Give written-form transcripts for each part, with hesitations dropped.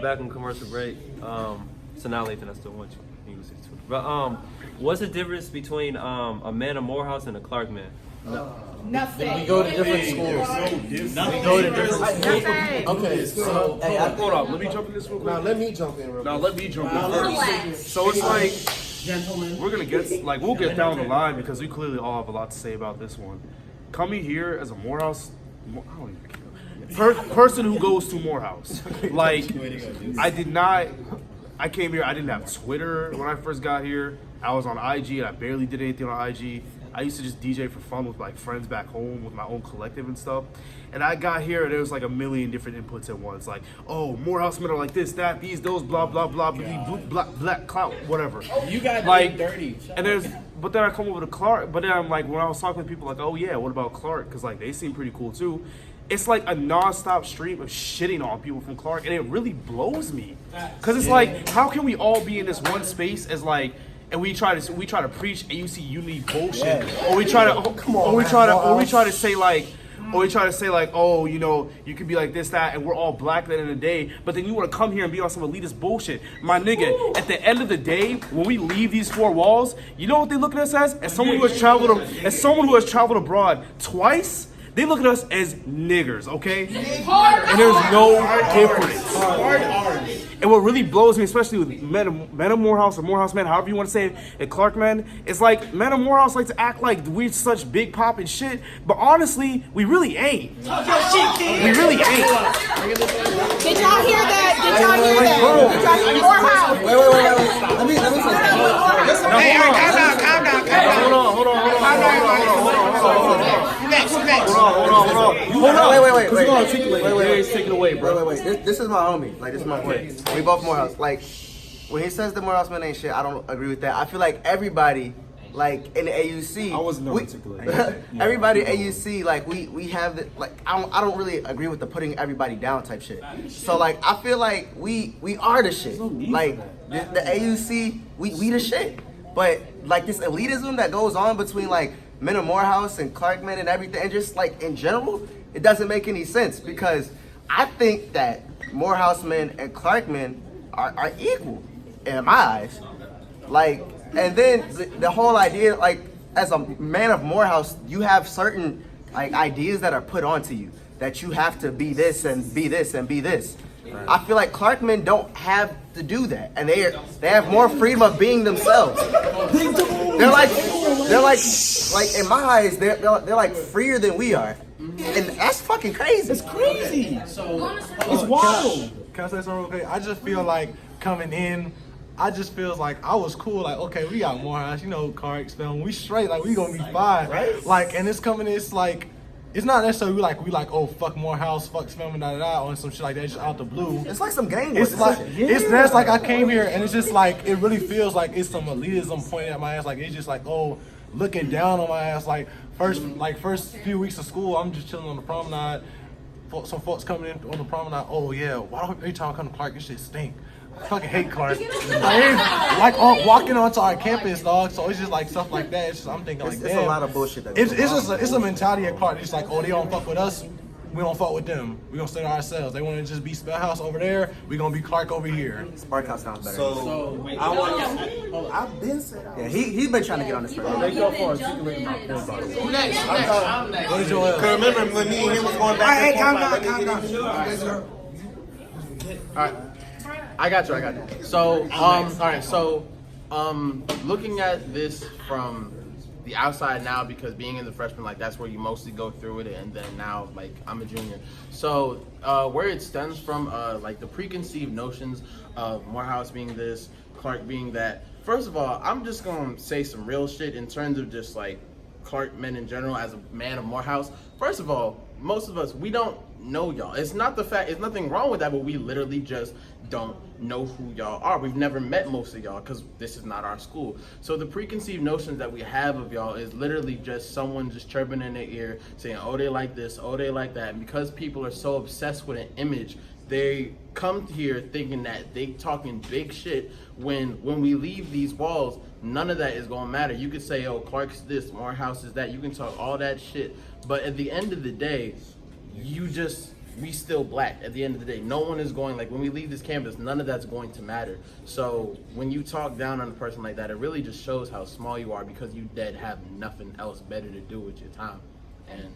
back on commercial break. So now, Lathan, I still want you. You can say too. But what's the difference between a man of Morehouse and a Clark man? Nothing. We go to different schools. We go to different schools. Okay, so hold on. Let me jump in this real quick. now let me jump in. Let me jump in first. So it's like, gentlemen, we're gonna get we'll get down the line because we clearly all have a lot to say about this one. Coming here as a Morehouse, I don't even care. Person who goes to Morehouse, like I came here. I didn't have Twitter when I first got here. I was on IG and I barely did anything on IG. I used to just DJ for fun with like friends back home with my own collective and stuff. And I got here and there was like a million different inputs at once. Like, oh, Morehouse men are like this, that, these, those, blah, blah, blah, black clout, whatever. You got like dirty. But then I come over to Clark. But then I'm like, when I was talking to people, like, oh yeah, what about Clark? Because like they seem pretty cool too. It's like a non-stop stream of shitting on people from Clark, and it really blows me. Because it's like, how can we all be in this one space as like, and we try to preach AUC unity bullshit, or we try to say like, oh, you know, you could be like this, that, and we're all black at the end of the day, but then you want to come here and be on some elitist bullshit. My nigga, at the end of the day, when we leave these four walls, you know what they look at us as? As someone who has traveled abroad twice. They look at us as niggers, okay? And there's no difference. And what really blows me, especially with men of Morehouse or Morehouse men, however you want to say it, and Clark men, it's like men of Morehouse like to act like we're such big pop and shit, but honestly, we really ain't. We really ain't. Did y'all hear that? Did y'all hear that? Morehouse. Wait. Let me say Calm down. Hold on. Wait. Take it away, bro. Wait. This is my homie. Like, this is my boy. We both Morehouse. Like, when he says the Morehouse men ain't shit, I don't agree with that. I feel like everybody, like in the AUC, I wasn't articulating. Everybody at AUC, like we have the, like I don't really agree with the putting everybody down type shit. So like I feel like we are the shit. Like the AUC, we the shit. But like this elitism that goes on between like men of Morehouse and Clark men and everything, and just like in general, it doesn't make any sense because I think that Morehouse men and Clark men are equal in my eyes. Like, and then the whole idea, like, as a man of Morehouse, you have certain like ideas that are put onto you that you have to be this and be this and be this. Right. I feel like Clark men don't have to do that, and they have more freedom of being themselves. They're like in my eyes, they're like freer than we are, and that's fucking crazy. It's crazy. So it's wild. Can I say something real quick? I just feel like coming in, I just feels like I was cool. Like, okay, we got Morehouse, you know, Clark, Spelhouse, we straight. Like, we gonna be fine. Right? Like, and it's coming. It's like. It's not necessarily we like oh fuck Morehouse, fuck Spelman, or some shit like that, just out the blue. It's like some gang. It's like that's like I came here and it's just like it really feels like it's some elitism pointing at my ass. Like it's just like oh looking down on my ass. Like first few weeks of school, I'm just chilling on the promenade. Some folks coming in on the promenade. Oh yeah, why don't every time I come to Clark, this shit stink. I fucking hate Clark. Walking onto our campus, dog. So it's just like stuff like that. It's just, I'm thinking like, it's a lot of bullshit. It's a mentality at Clark. It's like, oh, they don't fuck with us. We don't fuck with them. We gonna stay to ourselves. They want to just be Spellhouse over there. We gonna be Clark over here. Sparkhouse sounds better. So I want. I've been saying. Yeah, he's been trying to get on this. They go for articulating my point about it. Who next? I'm next. What is your Cause remember when me and him was going back and forth. Calm down. All right. I got you. So, all right. So, looking at this from the outside now, because being in the freshman, like that's where you mostly go through it, and then now, like I'm a junior. So, where it stems from, like the preconceived notions of Morehouse being this, Clark being that. First of all, I'm just gonna say some real shit in terms of just like Clark men in general as a man of Morehouse. First of all, most of us, we don't know y'all. It's not the fact, it's nothing wrong with that, but we literally just don't know who y'all are. We've never met most of y'all because this is not our school. So the preconceived notions that we have of y'all is literally just someone just chirping in their ear saying, oh, they like this, oh, they like that. And because people are so obsessed with an image, they come here thinking that they talking big shit when we leave these walls, none of that is gonna matter. You could say, oh, Clark's this, Morehouse is that. You can talk all that shit. But at the end of the day, you just we still black at the end of the day. No one is going, like when we leave this campus, none of that's going to matter. So when you talk down on a person like that, it really just shows how small you are because you dead have nothing else better to do with your time. And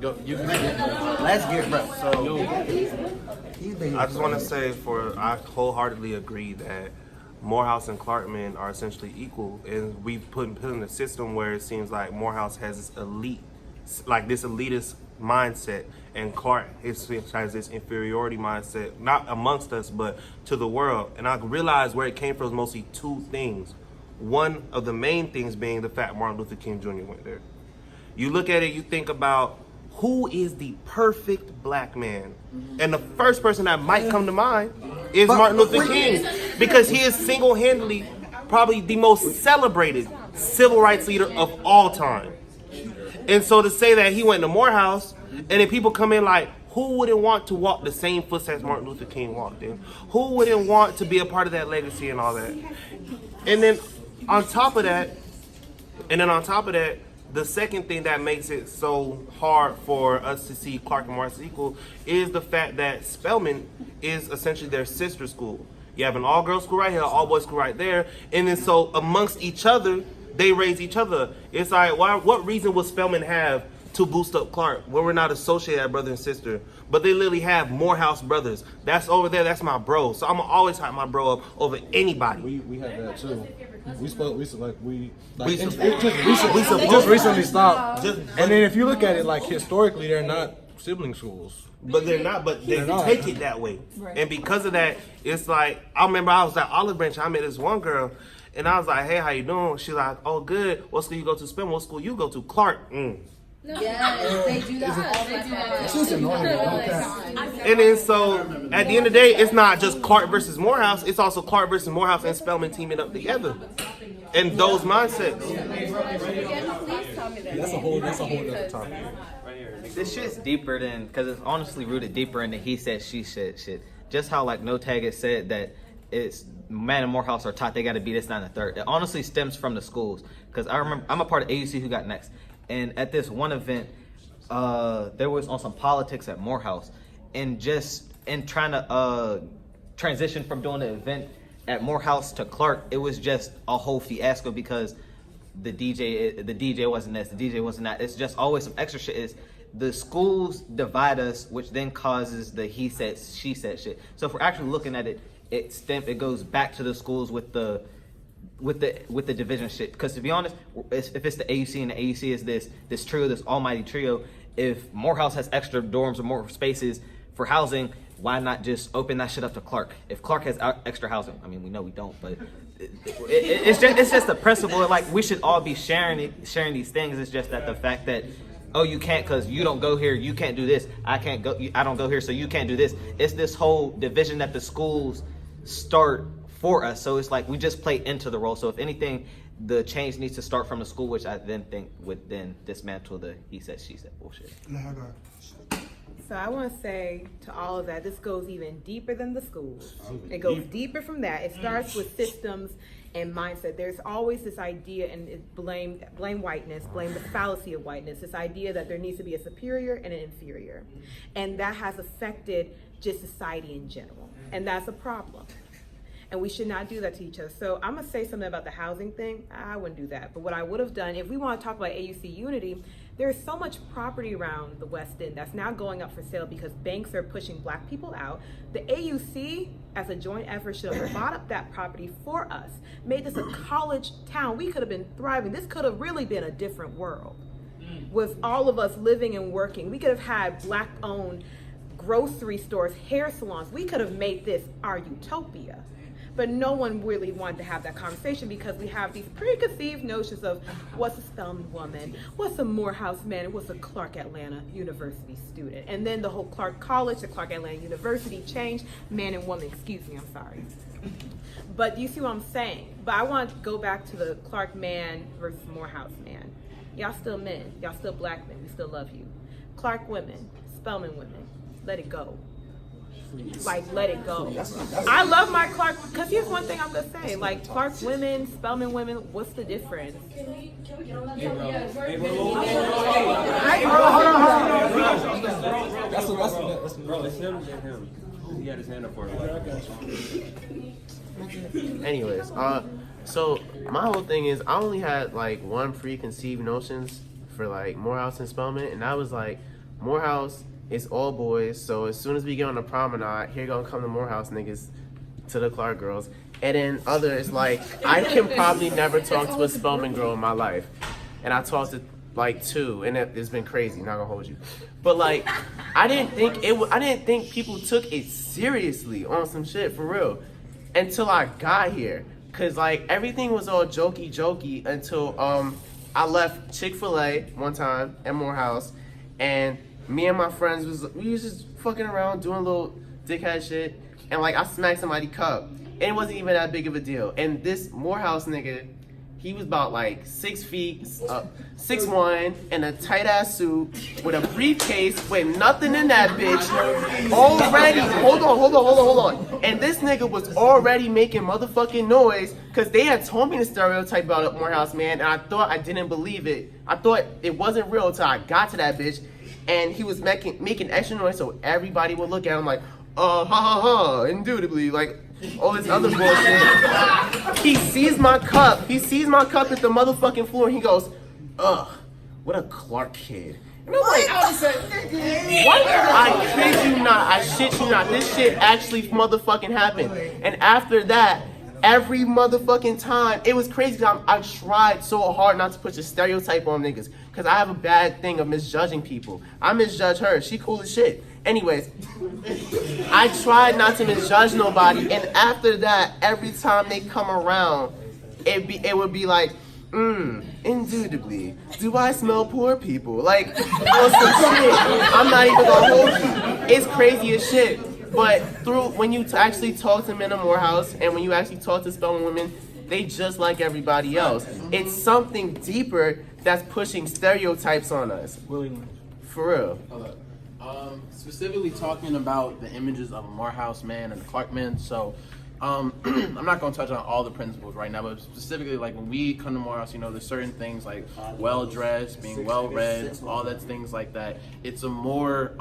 go, you can Let's get real. So I just want to say I wholeheartedly agree that Morehouse and Clarkman are essentially equal, and we've put in a system where it seems like Morehouse has this elitist mindset, and Clark has this inferiority mindset, not amongst us, but to the world. And I realized where it came from was mostly two things. One of the main things being the fact Martin Luther King Jr. went there. You look at it, you think about who is the perfect black man. And the first person that might come to mind is Martin Luther King, because he is single-handedly probably the most celebrated civil rights leader of all time. And so to say that he went to Morehouse, and then people come in like, who wouldn't want to walk the same footsteps Martin Luther King walked in? Who wouldn't want to be a part of that legacy and all that? And then on top of that, the second thing that makes it so hard for us to see Clark and Morehouse equal is the fact that Spelman is essentially their sister school. You have an all-girls school right here, an all-boys school right there, and then so amongst each other, they raise each other. It's like, what reason would Spelman have to boost up Clark when we're not associated as brother and sister? But they literally have Morehouse brothers. That's over there, that's my bro. So I'm gonna always hype my bro up over anybody. We have that too. We just recently stopped. And then if you look at it like historically, they're not sibling schools. But they're not, but they take it that way. Right. And because of that, it's like, I remember I was at Olive Branch, I met this one girl, and I was like, hey, how you doing? She's like, oh, good. What school you go to? Spelman. What school you go to? Clark. No. Yes, they do that. It's just annoying. And then so, at the end of the day, it's not just Clark versus Morehouse, it's also Clark versus Morehouse and Spelman teaming up together. And those mindsets. That's a whole other topic. This shit's deeper than, because it's honestly rooted deeper in the he said, she said shit. Just how like No Tag has said that it's man and Morehouse are taught they got to be this, not the third. It honestly stems from the schools. Because I remember, I'm a part of AUC Who Got Next. And at this one event, there was on some politics at Morehouse. And just in trying to transition from doing the event at Morehouse to Clark, it was just a whole fiasco because the DJ wasn't this, the DJ wasn't that. It's just always some extra shit. Is the schools divide us, which then causes the he said, she said shit. So if we're actually looking at it, it goes back to the schools with the division shit. Because to be honest, if it's the AUC and the AUC is this trio, this almighty trio, if Morehouse has extra dorms or more spaces for housing, why not just open that shit up to Clark? If Clark has extra housing, I mean, we know we don't, but it's just the principle. Like, we should all be sharing these things. It's just that the fact that, oh, you can't because you don't go here, you can't do this. I don't go here, so you can't do this. It's this whole division that the schools start for us. So it's like we just play into the role. So if anything, the change needs to start from the school, which I then think would then dismantle the he said, she said bullshit. So I want to say to all of that, this goes even deeper than the schools. It goes deeper from that. It starts with systems and mindset. There's always this idea, and it's blame whiteness, blame the fallacy of whiteness, this idea that there needs to be a superior and an inferior. And that has affected just society in general. And that's a problem. And we should not do that to each other. So I'm gonna say something about the housing thing. I wouldn't do that. But what I would have done, if we want to talk about AUC unity, there's so much property around the West End that's now going up for sale because banks are pushing black people out. The AUC, as a joint effort, should have bought up that property for us, made this a college town. We could have been thriving. This could have really been a different world with all of us living and working. We could have had black-owned grocery stores, hair salons. We could have made this our utopia. But no one really wanted to have that conversation because we have these preconceived notions of what's a Spelman woman, what's a Morehouse man, and what's a Clark Atlanta University student. And then the whole Clark College to Clark Atlanta University changed, man and woman, excuse me, I'm sorry. But you see what I'm saying? But I want to go back to the Clark man versus Morehouse man. Y'all still men, y'all still black men, we still love you. Clark women, Spelman women, let it go. like let it go. I love my Clark, because here's one thing I'm gonna say, like Clark women, Spelman women, what's the difference? Bro, it's him and him. He had his hand up for it. Anyways, so my whole thing is I only had like one preconceived notions for like Morehouse and Spelman, and that was like Morehouse is all boys. So as soon as we get on the promenade, here gonna come the Morehouse niggas to the Clark girls, and then others like I can probably never talk to a Spelman girl in my life, and I talked to like two, and it's been crazy. Not gonna hold you, but like I didn't think people took it seriously on some shit for real until I got here. Cause like everything was all jokey until I left Chick-fil-A one time at Morehouse, and me and my friends we was just fucking around doing little dickhead shit, and like I smacked somebody's cup, and it wasn't even that big of a deal. And this Morehouse nigga, he was about like 6 feet, 6'1", in a tight ass suit with a briefcase with nothing in that bitch. Already, hold on. And this nigga was already making motherfucking noise because they had told me the stereotype about Morehouse, man, and I thought I didn't believe it. I thought it wasn't real until I got to that bitch, and he was making extra noise so everybody would look at him like, ha ha ha, indubitably, like all this other bullshit. He sees my cup at the motherfucking floor, and he goes, ugh, what a Clark kid. And I'm like, what? I kid you not, I shit you not, this shit actually motherfucking happened. And after that, every motherfucking time, it was crazy because I tried so hard not to put a stereotype on niggas, because I have a bad thing of misjudging people. I misjudge her, she cool as shit. Anyways, I tried not to misjudge nobody, and after that, every time they come around, it would be like, indubitably, do I smell poor people? Like, on some shit, I'm not even gonna hold you. It's crazy as shit. But when you actually talk to men in Morehouse, and when you actually talk to Spelman women, they just like everybody else. It's something deeper that's pushing stereotypes on us. For real. Specifically talking about the images of a Morehouse man and a Clark man. So, I'm not going to touch on all the principles right now, but specifically, like when we come to Morehouse, you know, there's certain things like well dressed, being well read, all that things like that. It's a more,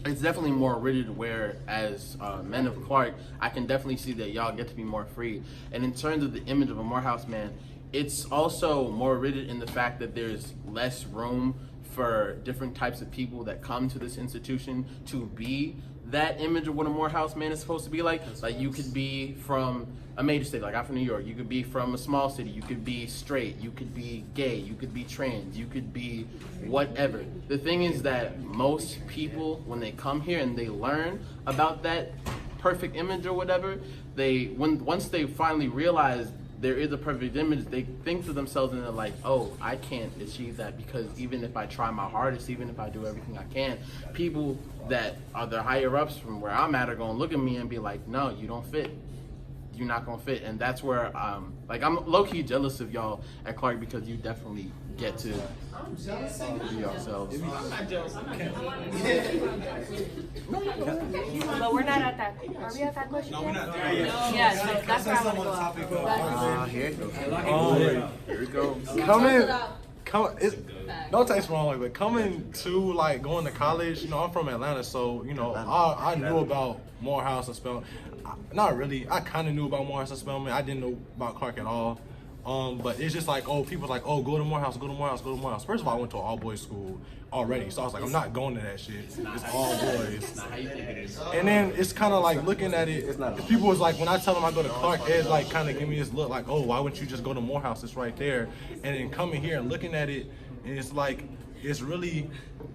it's definitely more rigid. Where as men of Clark, I can definitely see that y'all get to be more free. And in terms of the image of a Morehouse man, it's also more rigid in the fact that there's less room for different types of people that come to this institution to be that image of what a Morehouse man is supposed to be like. Like you could be from a major city, like I'm from New York. You could be from a small city. You could be straight. You could be gay. You could be trans. You could be whatever. The thing is that most people, when they come here and they learn about that perfect image or whatever, once they finally realize there is a perfect image, they think to themselves and they're like, oh, I can't achieve that, because even if I try my hardest, even if I do everything I can, people that are the higher ups from where I'm at are gonna look at me and be like, no, you don't fit. You're not gonna fit. And that's where like I'm low-key jealous of y'all at Clark, because you definitely get to be yourselves. But we're not at that. Are we at that question? No, we're not there yet. Yeah, so that's where I want to go. Here it goes. Here we go. Don't take it wrong way, but coming to like going to college, you know, I'm from Atlanta, so you know, I knew about Morehouse and Spelman. Not really. I kind of knew about Morehouse and Spelman. I didn't know about Clark at all. But it's just like, oh, people's like, oh, go to Morehouse, go to Morehouse, go to Morehouse. First of all, I went to an all-boys school already, so I was like, I'm not going to that shit. It's all boys. And then it's kind of like looking at it, people was like, when I tell them I go to Clark, Ed's like kind of give me this look like, oh, why wouldn't you just go to Morehouse? It's right there. And then coming here and looking at it, and it's like, it's really,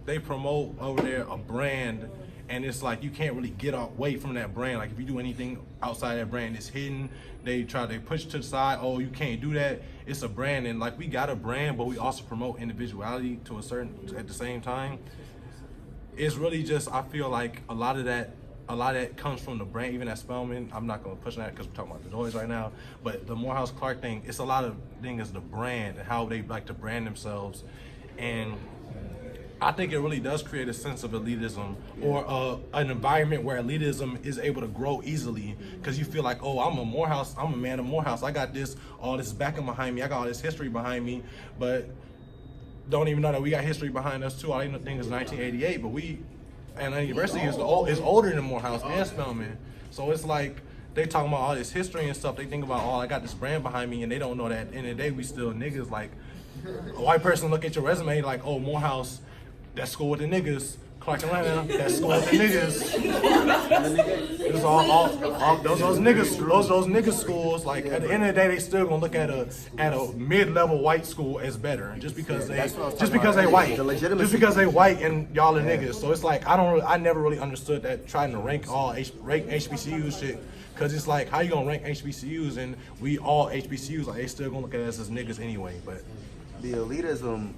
they promote over there a brand, and it's like you can't really get away from that brand. Like if you do anything outside that brand, it's hidden. They push to the side, oh, you can't do that. It's a brand, and like we got a brand, but we also promote individuality at the same time. It's really just, I feel like a lot of that comes from the brand, even at Spelman. I'm not gonna push on that because we're talking about the noise right now, but the Morehouse Clark thing, it's a lot of things, the brand and how they like to brand themselves. And I think it really does create a sense of elitism, or an environment where elitism is able to grow easily, because you feel like, oh, I'm a man of Morehouse. I got all this backing behind me. I got all this history behind me, but don't even know that we got history behind us too. All I even think is 1988, but and the university is older than Morehouse and Spelman. So it's like they talking about all this history and stuff. They think about, oh, I got this brand behind me, and they don't know that at the end of the day we still niggas. Like a white person look at your resume like, oh, Morehouse, that school with the niggas. Clark Atlanta, that school with the niggas. It's all those niggas schools. Like at the end of the day, they still gonna look at a mid-level white school as better, just because they white, and y'all are niggas. So it's like I never really understood that trying to rank HBCUs shit. Cause it's like, how you gonna rank HBCUs and we all HBCUs, like they still gonna look at us as niggas anyway. But the elitism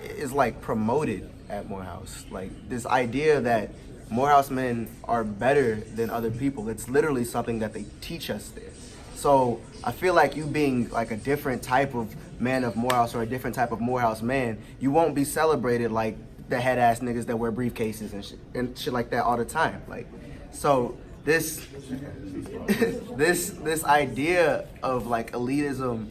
is like promoted at Morehouse. Like this idea that Morehouse men are better than other people, it's literally something that they teach us there. So I feel like you being like a different type of man of Morehouse or a different type of Morehouse man, you won't be celebrated like the head ass niggas that wear briefcases and shit like that all the time. Like, so this this idea of like elitism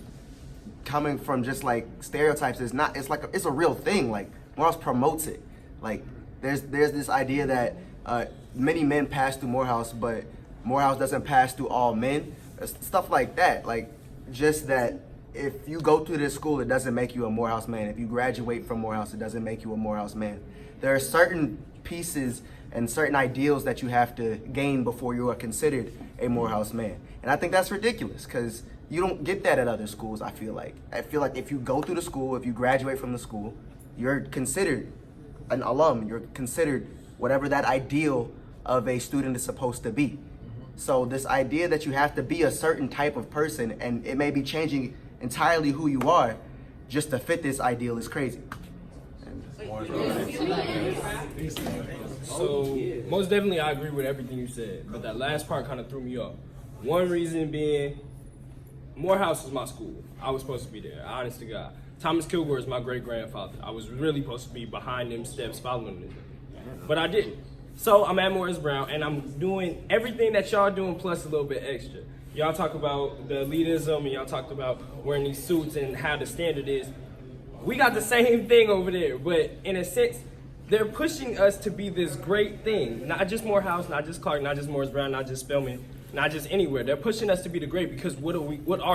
coming from just like stereotypes is not, it's a real thing. Like Morehouse promotes it. Like there's this idea that many men pass through Morehouse, but Morehouse doesn't pass through all men. Stuff like that. Like just that if you go through this school, it doesn't make you a Morehouse man. If you graduate from Morehouse, it doesn't make you a Morehouse man. There are certain pieces and certain ideals that you have to gain before you are considered a Morehouse man. And I think that's ridiculous because you don't get that at other schools, I feel like. If you go through the school, if you graduate from the school, you're considered an alum. You're considered whatever that ideal of a student is supposed to be. So this idea that you have to be a certain type of person and it may be changing entirely who you are just to fit this ideal is crazy. So most definitely I agree with everything you said, but that last part kind of threw me off. One reason being, Morehouse is my school. I was supposed to be there, honest to God. Thomas Kilgore is my great-grandfather. I was really supposed to be behind them steps, following them. But I didn't. So I'm at Morris Brown, and I'm doing everything that y'all doing plus a little bit extra. Y'all talk about the elitism, and y'all talked about wearing these suits and how the standard is. We got the same thing over there, but in a sense, they're pushing us to be this great thing. Not just Morehouse, not just Clark, not just Morris Brown, not just Spelman, not just anywhere. They're pushing us to be the great because what are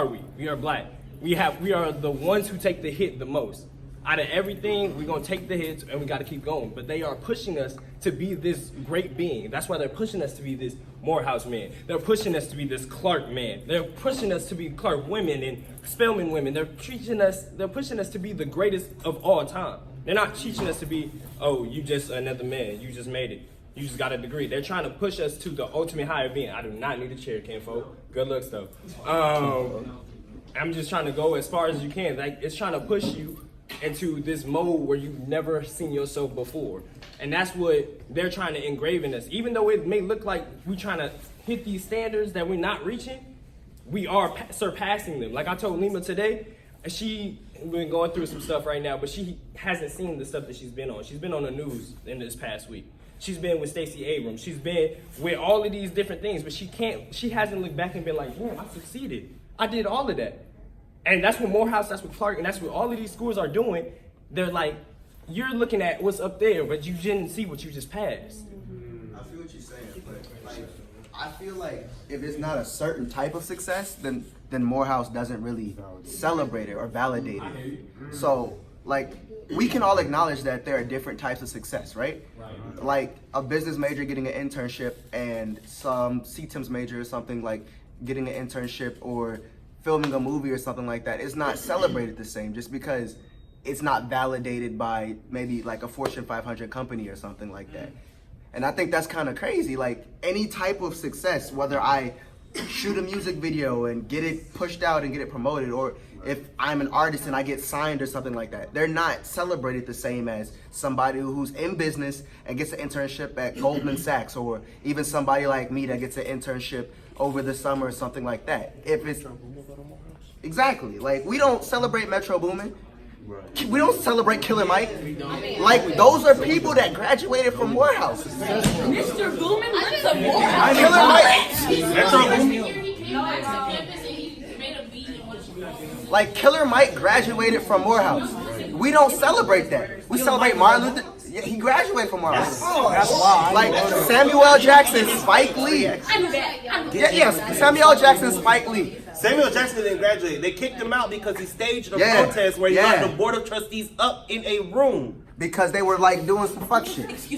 we? We are black. We are the ones who take the hit the most. Out of everything, we're gonna take the hits and we gotta keep going. But they are pushing us to be this great being. That's why they're pushing us to be this Morehouse man. They're pushing us to be this Clark man. They're pushing us to be Clark women and Spelman women. They're pushing us to be the greatest of all time. They're not teaching us to be, oh, you just another man, you just made it. You just got a degree. They're trying to push us to the ultimate higher being. I do not need a chair, kinfolk. Good looks though. I'm just trying to go as far as you can. Like it's trying to push you into this mode where you've never seen yourself before. And that's what they're trying to engrave in us. Even though it may look like we're trying to hit these standards that we're not reaching, we are surpassing them. Like I told Lima today, we've been going through some stuff right now, but she hasn't seen the stuff that she's been on. She's been on the news in this past week. She's been with Stacey Abrams. She's been with all of these different things, but she hasn't looked back and been like, damn, I succeeded. I did all of that. And that's what Morehouse, that's what Clark, and that's what all of these schools are doing. They're like, you're looking at what's up there, but you didn't see what you just passed. I feel what you're saying, but like, I feel like if it's not a certain type of success, then Morehouse doesn't really celebrate it or validate it. So, like, we can all acknowledge that there are different types of success, right? Like a business major getting an internship and some CTIMS major or something like getting an internship or filming a movie or something like that. It's not celebrated the same just because it's not validated by maybe like a Fortune 500 company or something like that. And I think that's kind of crazy. Like any type of success, whether I shoot a music video and get it pushed out and get it promoted, or if I'm an artist and I get signed or something like that, they're not celebrated the same as somebody who's in business and gets an internship at Goldman Sachs, or even somebody like me that gets an internship over the summer or something like that. If it's exactly like we don't celebrate Metro Boomin. We don't celebrate Killer Mike. Like, those are people that graduated from Morehouse. Mr. Boomin went to Morehouse. Like, Killer Mike graduated from Morehouse. We don't celebrate that. We celebrate Martin Luther. Yeah, he graduated from Morehouse. That's wild. Like, Samuel L. Jackson, Spike Lee. Yes, Samuel L. Jackson, Spike Lee. Samuel Jackson didn't graduate. They kicked him out because he staged a Yeah. protest where he Yeah. locked the board of trustees up in a room. Because they were like doing some fuck shit.